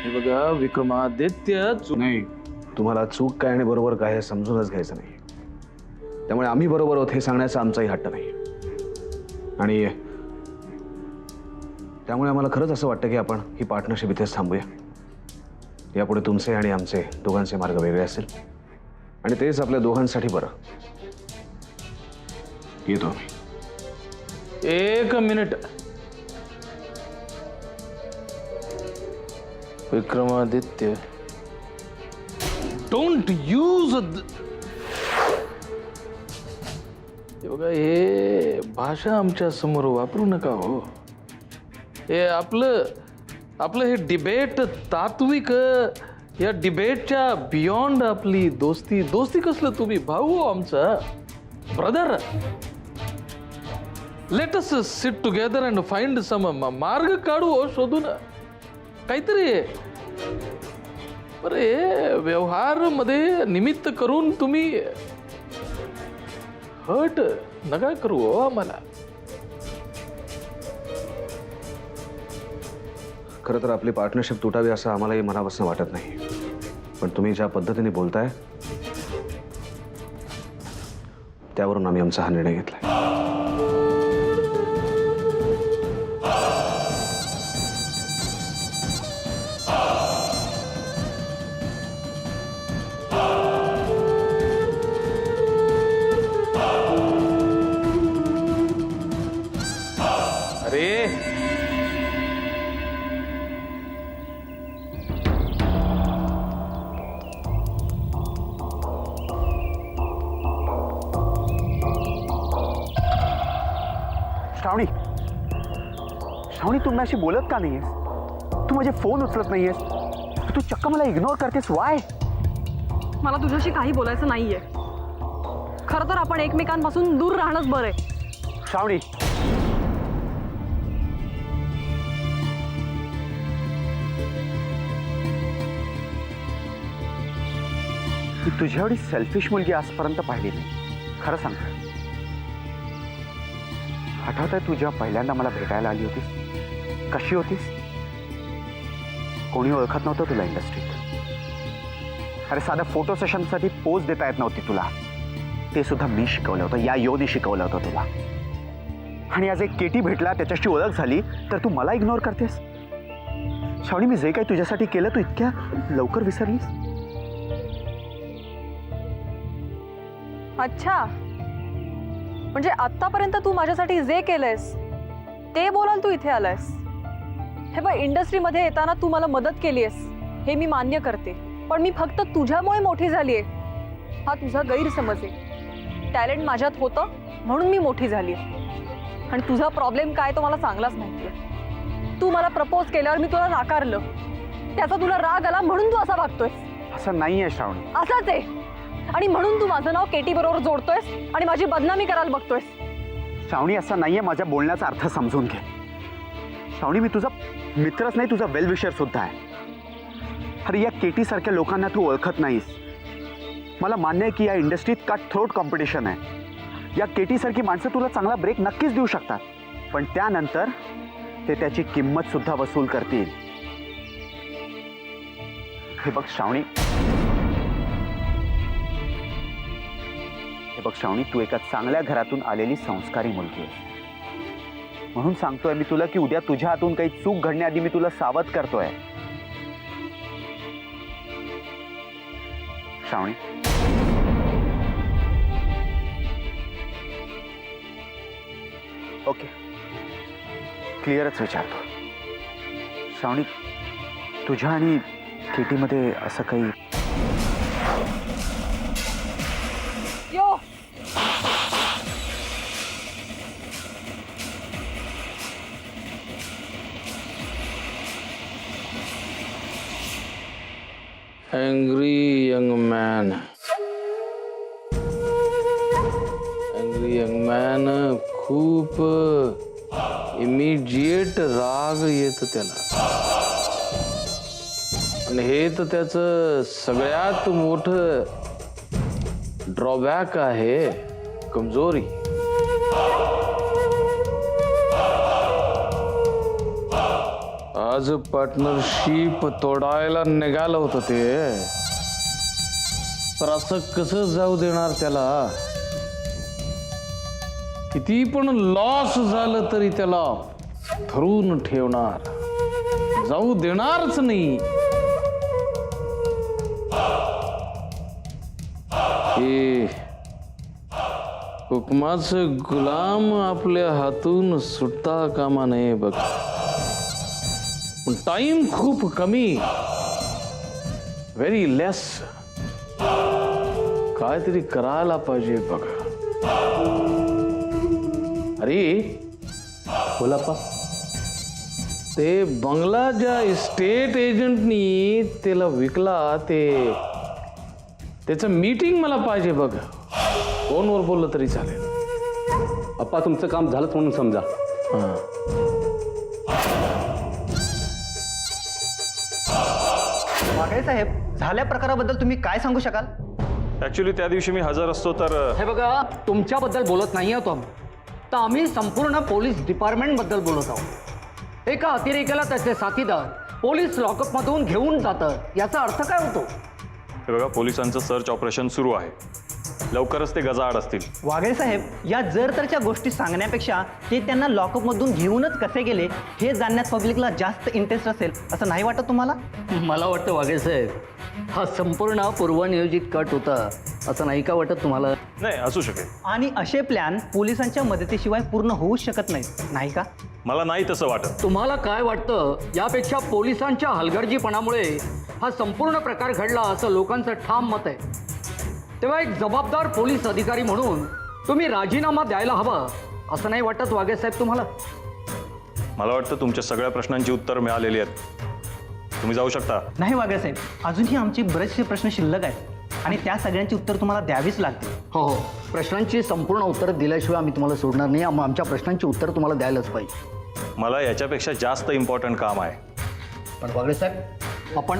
हे बघा विक्रमादित्य नाही, तुम्हाला चूक काय आणि बरोबर काय हे समजूनच घ्यायचं नाही. त्यामुळे आम्ही बरोबर आहोत हे सांगण्याचा आमचाही हट्ट नाही. आणि त्यामुळे आम्हाला खरंच असं वाटतं की आपण ही पार्टनरशिप इथेच थांबूया. यापुढे तुमचे आणि आमचे दोघांचे मार्ग वेगळे असेल आणि तेच आपल्या दोघांसाठी बरं. येतो आम्ही. एक मिनिट. विक्रमादित्य, डोंट यूज बघा हे भाषा आमच्या समोर वापरू नका हो. हे आपलं हे डिबेट तात्विक, या डिबेटच्या बियॉन्ड आपली दोस्ती. दोस्ती कसलं, तुम्ही भाऊ हो आमचा, brother. Let us sit together and find some मार्ग काढू हो, शोधून काहीतरी. बरं हे व्यवहार मध्ये निमित्त करून तुम्ही हट नका करू हो आम्हाला. खरं तर आपली पार्टनरशिप तुटावी असं आम्हालाही मनापासून वाटत नाही. पण तुम्ही ज्या पद्धतीने बोलताय त्यावरून आम्ही आमचा हा निर्णय घेतलाय. अरे श्रावणी, श्रावणी तू माझ्याशी बोलत का नाहीयेस? तू माझे फोन उचलत नाहीयेस. तू चक्क मला इग्नोर करतेस. वाय? मला तुझ्याशी काही बोलायचं नाहीये. खरं तर आपण एकमेकांपासून दूर राहणंच बरं आहे. श्रावणी, मी तुझ्या एवढी सेल्फिश मुलगी आजपर्यंत पाहिली नाही. खरं सांग, आठवत आहे तुझ्या पहिल्यांदा मला भेटायला आली होतीस? कशी होतीस? कोणी ओळखत नव्हतं तुला इंडस्ट्रीत. अरे साध्या फोटो सेशनसाठी पोज देता येत नव्हती तुला. ते सुद्धा मी शिकवलं होतं, या योने शिकवलं होतं तुला. आणि आज एक केटी भेटला, त्याच्याशी ओळख झाली, तर तू मला इग्नोर करतेस? श्रावणी, मी जे काही तुझ्यासाठी केलं तू इतक्या लवकर विसरलीस? अच्छा, म्हणजे आतापर्यंत तू माझ्यासाठी जे केलंयस ते बोलाल तू इथे आलायस. हे बघ, इंडस्ट्रीमध्ये येताना तू मला मदत केलीयस हे मी मान्य करते. पण मी फक्त तुझ्यामुळे मोठी झालीये हा तुझा गैरसमज आहे. टॅलेंट माझ्यात होतं म्हणून मी मोठी झाली. आणि तुझा प्रॉब्लेम काय तो मला चांगलाच माहितीये. तू मला प्रपोज केल्यावर मी तुला नाकारलं, त्याचा तुला राग आला म्हणून तू असा वागतोय. असं नाहीये श्रावणी. असंच आहे. आणि म्हणून तू माझं नाव केटी बरोबर जोडतोयस आणि माझी बदनामी करायला बघतोयस. श्रावणी, असं नाहीये. माझ्या बोलण्याचा अर्थ समजून घे. श्रावणी, मी तुझा मित्रच नाही, तुझा वेल विशर सुद्धा आहे. अरे या केटी सारख्या लोकांना तू ओळखत नाहीस. मला मान्य आहे की या इंडस्ट्रीत कट थ्रोट कॉम्पिटिशन आहे. या केटी सारखी माणसं तुला चांगला ब्रेक नक्कीच देऊ शकतात, पण त्यानंतर ते त्याची किंमत सुद्धा वसूल करतील. हे बघ श्रावणी, तू एका चांगल्या घरातून आलेली संस्कारी मुलगी आहे. म्हणून सांगतोय मी तुला की उद्या तुझ्या हातून काही चूक घडण्याआधी मी तुला सावध करतोय. श्रावणी, ओके, क्लिअरच विचारतो. श्रावणी, तुझ्या आणि केटीमध्ये असं काही? यो, angry young man. angry young man खूप इमिजिएट राग येत त्याला. आणि हे तर त्याचं सगळ्यात मोठं ड्रॉबॅक आहे, कमजोरी. आज पार्टनरशिप तोडायला निघालं होतं ते, तर असं कसं जाऊ देणार त्याला? किती पण लॉस झालं तरी त्याला धरून ठेवणार, जाऊ देणारच नाही. हे हुकमाचं गुलाम आपल्या हातून सुटता कामा नये बघ. पण टाइम खूप कमी, व्हेरी लेस. काहीतरी करायला पाहिजे बघ. अरे बोलाप्पा, ते बंगला ज्या इस्टेट एजंटनी त्याला विकला, त्याचं मीटिंग मला पाहिजे बघ. फोनवर बोललं तरी चालेल. अप्पा तुमचं काम झालंच म्हणून समजा. हां, वाघळे साहेब, झाल्या प्रकाराबद्दल तुम्ही काय सांगू शकाल? ॲक्च्युली त्या दिवशी मी हजर असतो तर हे बघा, तुमच्याबद्दल बोलत नाही आहोत आम्ही, तर आम्ही संपूर्ण पोलीस डिपार्टमेंटबद्दल बोलत आहोत. एका अतिरेक्याला त्याचे साथीदार पोलीस लॉकअपमधून घेऊन जातात, याचा अर्थ काय होतो? हे बघा, पोलिसांचं सर्च ऑपरेशन सुरू आहे. लवकरच ते गजाआड असतील. वाघळे साहेब, या जर तरच्या गोष्टी सांगण्यापेक्षा ते त्यांना लॉकअपमधून घेऊनच कसे गेले हे जाणण्यात पब्लिकला जास्त इंटरेस्ट असेल असं नाही वाटत तुम्हाला? मला वाटतं वाघळे साहेब, हा संपूर्ण पूर्वनियोजित कट होता असं नाही का वाटत तुम्हाला? नाही, असू शकेल. आणि असे प्लॅन पोलिसांच्या मदतीशिवाय पूर्ण होऊच शकत नाहीत, नाही का? मला नाही तसं वाटत. तुम्हाला काय वाटतं? यापेक्षा पोलिसांच्या हलगर्जीपणामुळे हा संपूर्ण प्रकार घडला असं लोकांचं ठाम मत आहे. तेव्हा एक जबाबदार पोलीस अधिकारी म्हणून तुम्ही राजीनामा द्यायला हवा असं नाही वाटत वाघे साहेब तुम्हाला? मला वाटतं तुमच्या सगळ्या प्रश्नांची उत्तर मिळालेली आहेत. तुम्ही जाऊ शकता. नाही वाघे साहेब, अजूनही आमचे बरेचसे प्रश्न शिल्लक आहेत आणि त्या सगळ्यांची उत्तर तुम्हाला द्यावीच लागतील. हो हो, प्रश्नांची संपूर्ण उत्तर दिल्याशिवाय आम्ही तुम्हाला सोडणार नाही. आमच्या प्रश्नांची उत्तर तुम्हाला द्यायलाच पाहिजे. मला याच्यापेक्षा जास्त इम्पॉर्टंट काम आहे. पण वाघे साहेब, आपण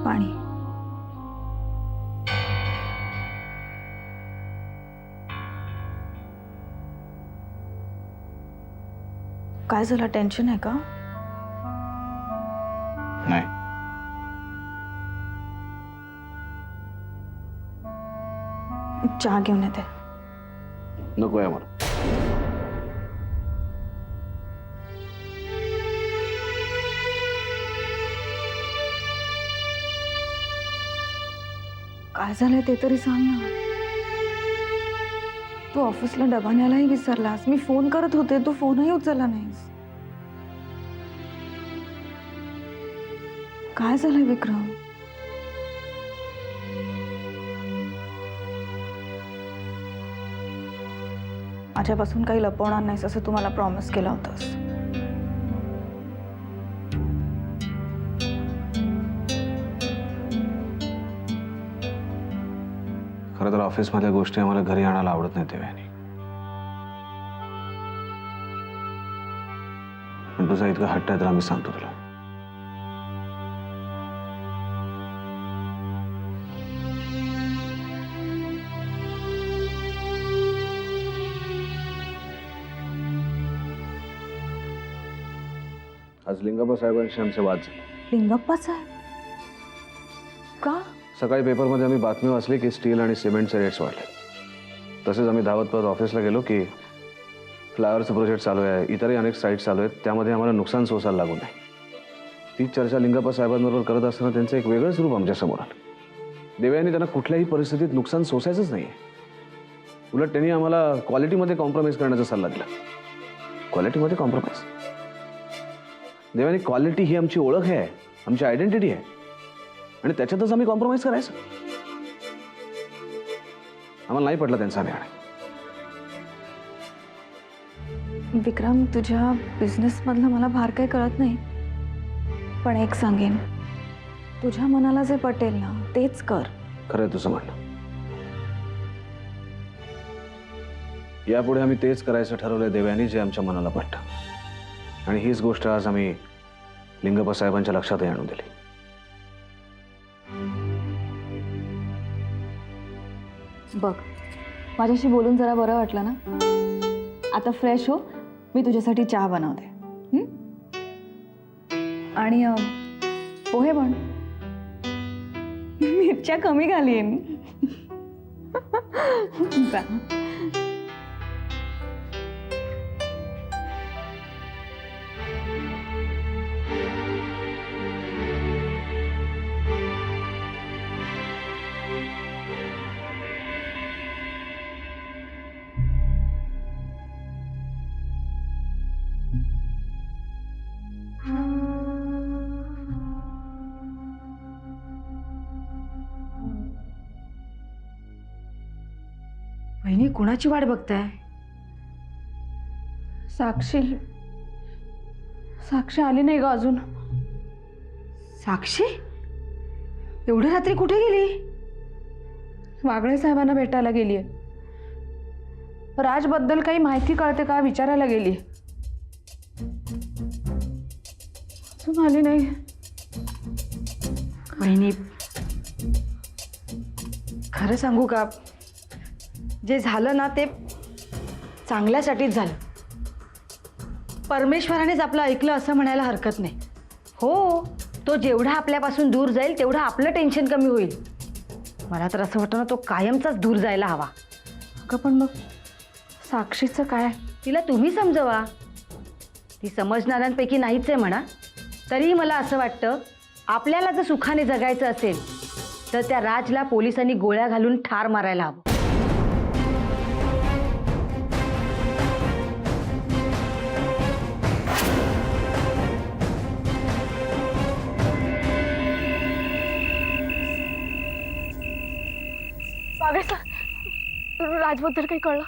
पाणी. काय झालं? टेन्शन आहे का? नाही. चहा घेऊन येते. नको आहे मला. काय झालंय ते तरी सांग ना. तू ऑफिसला डबा न्यायलाही विसरलास. मी फोन करत होते, तू फोनही उचलला नाहीस. काय झालंय विक्रम? माझ्यापासून काही लपवणार नाहीस असं तू मला प्रॉमिस केला होतास. खरं तर ऑफिसमधल्या गोष्टी आम्हाला घरी आणायला आवडत नाही देवयानी. पण तुझा इतका हट्ट आहे तर आम्ही सांगतो तुला. आज लिंगप्पा साहेबांशी आमचे वाद झाले. लिंगप्पा साहेब? का? सकाळी पेपरमध्ये आम्ही बातमी वाचली की स्टील आणि सिमेंटचे रेट्स वाढले. तसेच आम्ही धावत परत ऑफिसला गेलो की फ्लायओव्हरचं प्रोजेक्ट चालू आहे, इतरही अनेक साईट्स चालू आहेत, त्यामध्ये आम्हाला नुकसान सोसायला लागू नये. ती चर्चा लिंगप्पा साहेबांबरोबर करत असताना त्यांचं एक वेगळंच रूप आमच्यासमोर आलं. देवयानी त्यांना कुठल्याही परिस्थितीत नुकसान सोसायचंच नाही आहे. उलट त्यांनी आम्हाला क्वालिटीमध्ये कॉम्प्रोमाइज करण्याचा सल्ला दिला. क्वालिटीमध्ये कॉम्प्रोमाइज? देवयानी, क्वालिटी ही आमची ओळख आहे, आमची आयडेंटिटी आहे आणि त्याच्यातच आम्ही कॉम्प्रोमाइज करायचं. आम्हाला नाही पडला त्यांचा निर्णय. विक्रम, तुझ्या बिझनेसमधलं मला फार काही कळत नाही, पण एक सांगेन, तुझ्या मनाला जे पटेल ना तेच कर. खरं आहे तुझं म्हणणं. यापुढे आम्ही तेच करायचं ठरवलंय देवयानी, जे आमच्या मनाला पटतं. आणि हीच गोष्ट आज आम्ही लिंगप्पा साहेबांच्या लक्षातही आणून दिली. बघ, माझ्याशी बोलून जरा बरं वाटलं ना. आता फ्रेश हो, मी तुझ्यासाठी चहा बनवते. हं? आणि पोहे बन. मिरच्या कमी घालीन. जा. वहिनी, कुणाची वाट बघताय? साक्षी आली नाही ग अजून. साक्षी एवढ्या रात्री कुठे गेली? वागळे साहेबांना भेटायला गेलीये. राजबद्दल काही माहिती कळते का विचारायला गेली. अजून आली नाही. वहिनी, खरं सांगू का, जे झालं ना ते चांगल्यासाठीच झालं. परमेश्वरानेच आपलं ऐकलं असं म्हणायला हरकत नाही. हो, तो जेवढा आपल्यापासून दूर जाईल तेवढं आपलं टेन्शन कमी होईल. मला तर असं वाटतं ना, तो कायमचाच दूर जायला हवा. अगं पण मग साक्षीचं काय? तिला तुम्ही समजवा. ती समजणाऱ्यांपैकी नाहीच आहे म्हणा. तरीही मला असं वाटतं, आपल्याला जर सुखाने जगायचं असेल तर त्या राजला पोलिसांनी गोळ्या घालून ठार मारायला हवं. राजबद्दल काही कळलं?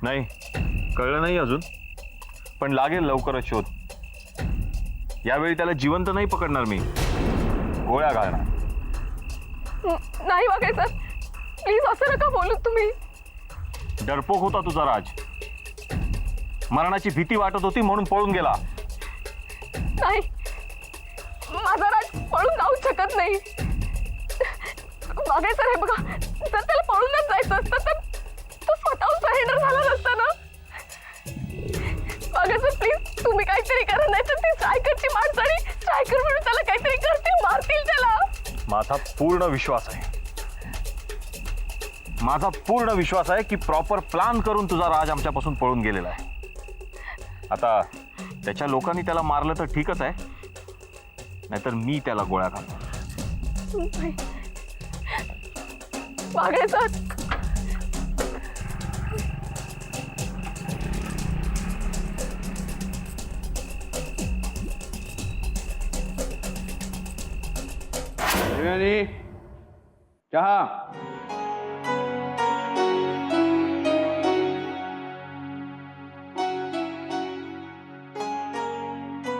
नाही, कळलं नाही अजून, पण लागेल लवकरच शोध. यावेळी त्याला जिवंत नाही पकडणार मी, गोळ्या घालणार. नाही वागायचं, प्लीज असं नका बोलू तुम्ही. डरपोक होता तुझा राज. मरणाची भीती वाटत होती म्हणून पळून गेला. नाही, माझा राज पळून जाऊ शकत नाही. वागायचं आहे बघा, जर त्याला पळूनच जायचं असतं तर तो स्वतःहून सरेंडर झाला नसता ना. वागायचं, प्लीज तुम्ही काहीतरी करा, नाही तर ती स्ट्रायकरची माणसं आणि स्ट्रायकर म्हणून त्याला काहीतरी करतील, मारतील त्याला. माझा पूर्ण विश्वास आहे, माझा पूर्ण विश्वास आहे की प्रॉपर प्लॅन करून तुझा राज आमच्यापासून पळून गेलेला आहे. आता त्याच्या लोकांनी त्याला मारलं तर ठीकच आहे, नाहीतर मी त्याला गोळ्या घालतो. वागायचं, देवयानी, चहा.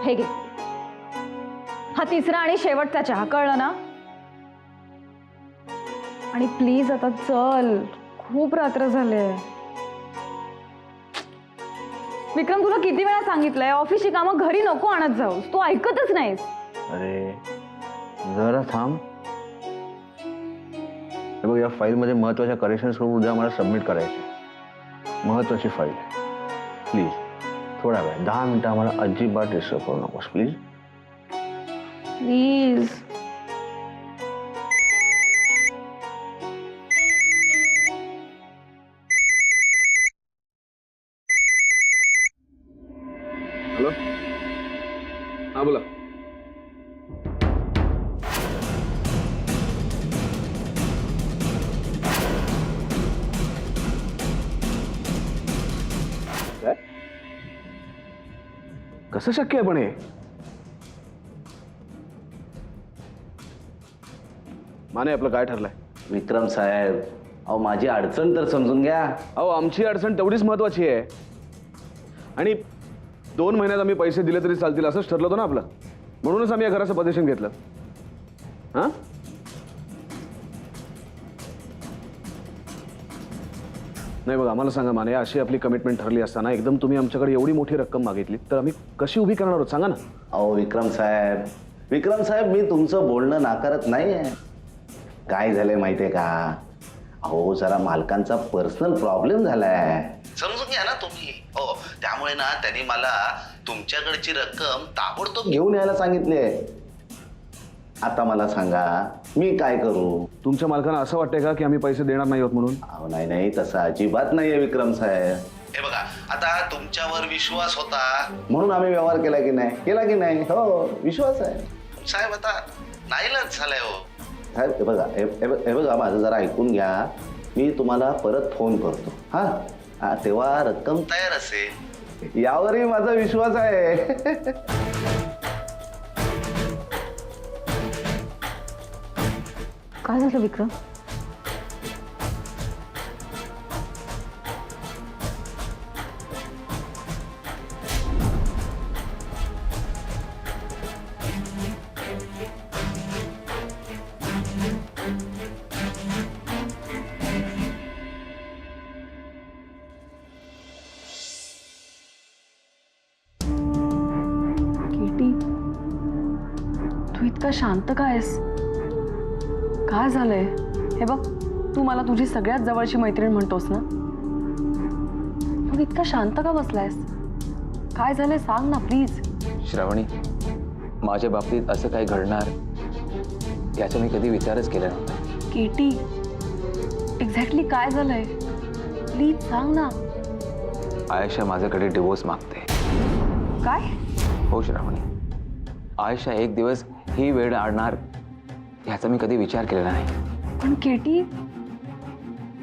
हे घे. हा तिसरा आणि शेवटचा चहा, कळलं ना? आणि प्लीज आता चल, खूप रात्र झाले. विक्रम, तुला किती वेळा सांगितलंय ऑफिसची कामं घरी नको आणत जाऊस, तू ऐकतच नाहीस. अरे जरा थांब. हे बघ, या फाईलमध्ये महत्त्वाच्या करेक्शन्स करून उद्या मला सबमिट करायचे. महत्त्वाची फाईल आहे. प्लीज थोडा वेळ, 10 मिनिटं आम्हाला अजिबात डिस्टर्ब करू नकोस प्लीज. प्लीज. हॅलो, हां बोला. काय? कसं शक्य आहे पण हे? माने, आपलं काय ठरलंय? विक्रम साहेब, अहो माझी अडचण तर समजून घ्या. अहो आमची अडचण तेवढीच महत्वाची आहे. आणि 2 महिन्यात आम्ही पैसे दिले तरी चालतील असंच ठरलं होतं ना आपलं. म्हणूनच आम्ही या घराचं पोझिशन घेतलं. हां नाही बघा, आम्हाला सांगा माने, अशी आपली कमिटमेंट ठरली असताना एकदम तुम्ही आमच्याकडे एवढी मोठी रक्कम मागितली तर आम्ही कशी उभी करणार आहोत सांगा ना. अहो विक्रम साहेब मी तुमचं बोलणं नाकारत नाही आहे. काय झालंय माहितीये का, अहो जरा मालकांचा पर्सनल प्रॉब्लेम झालाय, समजून घ्या ना तुम्ही. हो त्यामुळे ना त्यांनी मला तुमच्याकडची रक्कम ताबडतोब घेऊन यायला सांगितले. आता मला सांगा मी काय करू. तुमच्या मालकांना असं वाटतंय का की आम्ही पैसे देणार नाही आहोत म्हणून? अहो नाही तसं अजिबात नाहीये विक्रम साहेब. हे बघा आता तुमच्यावर विश्वास होता म्हणून आम्ही व्यवहार केला की नाही. हो विश्वास आहे साहेब. आता नाईलाज झालाय हो साहेब. हे बघा माझं जरा ऐकून घ्या. मी तुम्हाला परत फोन करतो. हा तेव्हा रक्कम तयार असेल यावरही माझा विश्वास आहे. काय झालं विक्रम? केटी, तू इतका शांत का आहेस? काय झालंय? हे बघ, तू मला तुझी सगळ्यात जवळची मैत्रीण म्हणतोस ना, मग इतका शांत का बसलायस? काय झालंय सांग ना प्लीज. श्रावणी, माझ्या बाबतीत असं काही घडणार याचा मी कधी विचारच केला नव्हता. केटी, एक्झॅक्टली काय झालंय प्लीज सांग ना. आयशा माझ्याकडे डिवोर्स मागते. काय? हो श्रावणी, आयशा एक दिवस ही वेळ आणणार ह्याचा मी कधी विचार केलेला नाही. पण केटी,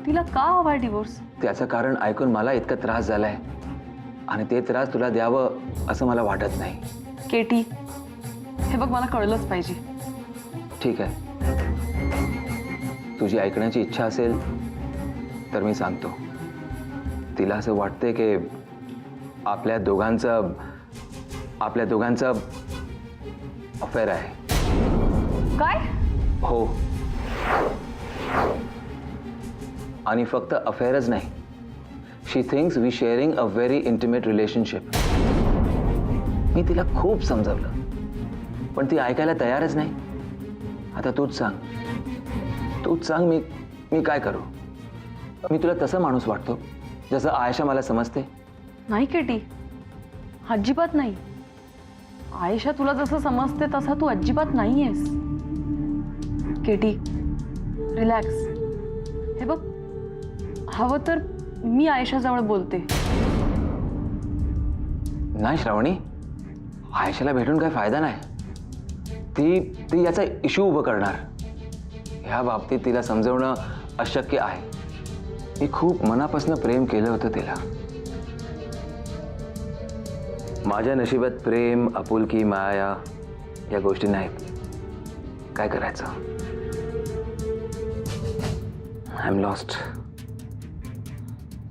तिला का हवाय डिवोर्स? त्याचं कारण ऐकून मला इतका त्रास झालाय आणि ते त्रास तुला द्यावं असं मला वाटत नाही. केटी, हे बघ मला कळलंच पाहिजे. ठीक आहे, तुझी ऐकण्याची इच्छा असेल तर मी सांगतो. तिला असं वाटते की आपल्या दोघांचं अफेअर आहे. काय? हो, आणि फक्त अफेअरच नाही, she thinks we sharing a very intimate relationship. मी तिला खूप समजावलं पण ती ऐकायला तयारच नाही. आता तूच सांग मी काय करू? मी तुला तसा माणूस वाटतो जसं आयशा मला समजते? नाही केटी, अजिबात नाही. आयशा तुला जसं समजते तसा तू अजिबात नाही आहेस. Katie, relax. हे बघ, हवं तर मी आयशाजवळ बोलते. नाही श्रावणी, आयशाला भेटून काही फायदा नाही. ती याचा इश्यू उभं करणार. ह्या बाबतीत तिला समजवणं अशक्य आहे. मी खूप मनापासून प्रेम केलं होतं तिला. माझ्या नशिबात प्रेम, आपुलकी, माया या गोष्टी नाहीत. काय करायचं? I am lost.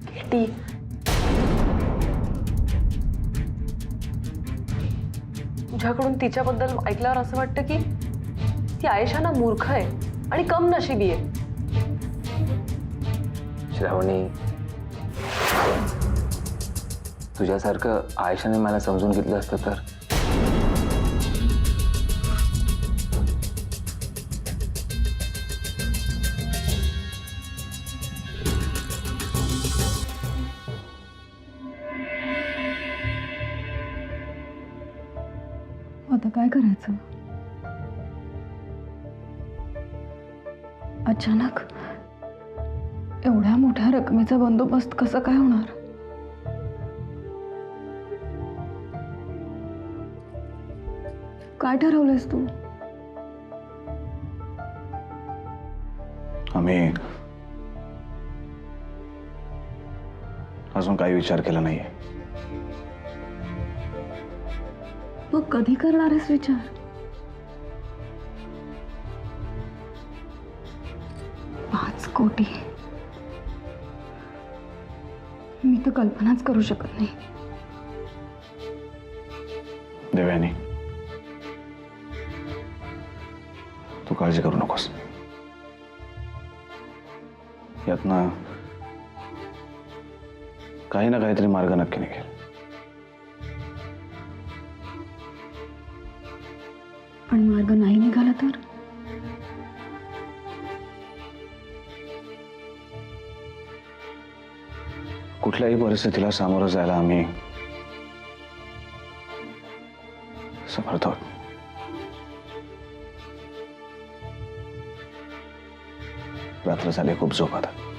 केटी, तुझ्याकडून तिच्याबद्दल ऐकल्यावर असं वाटतं की ती आयशा ना मूर्ख आहे आणि कम नशिबी आहे. श्रावणी, तुझ्यासारखं आयशाने मला समजून घेतलं असतं तर. आता काय करायचं? अचानक एवढ्या मोठ्या रकमेचा बंदोबस्त कसं काय होणार? काय ठरवलंयस तू? आम्ही अजून काही विचार केला नाहीये. मग कधी करणार आहेस विचार? $5 कोटी मी तर कल्पनाच करू शकत नाही. देवयानी, तू काळजी करू नकोस. यातनं काही ना काहीतरी मार्ग नक्की निघेल. पण मार्ग नाही निघाला तर? कुठल्याही परिस्थितीला सामोरं जायला आम्ही समर्थ आहोत. रात्र झाली, खूप झोप आता.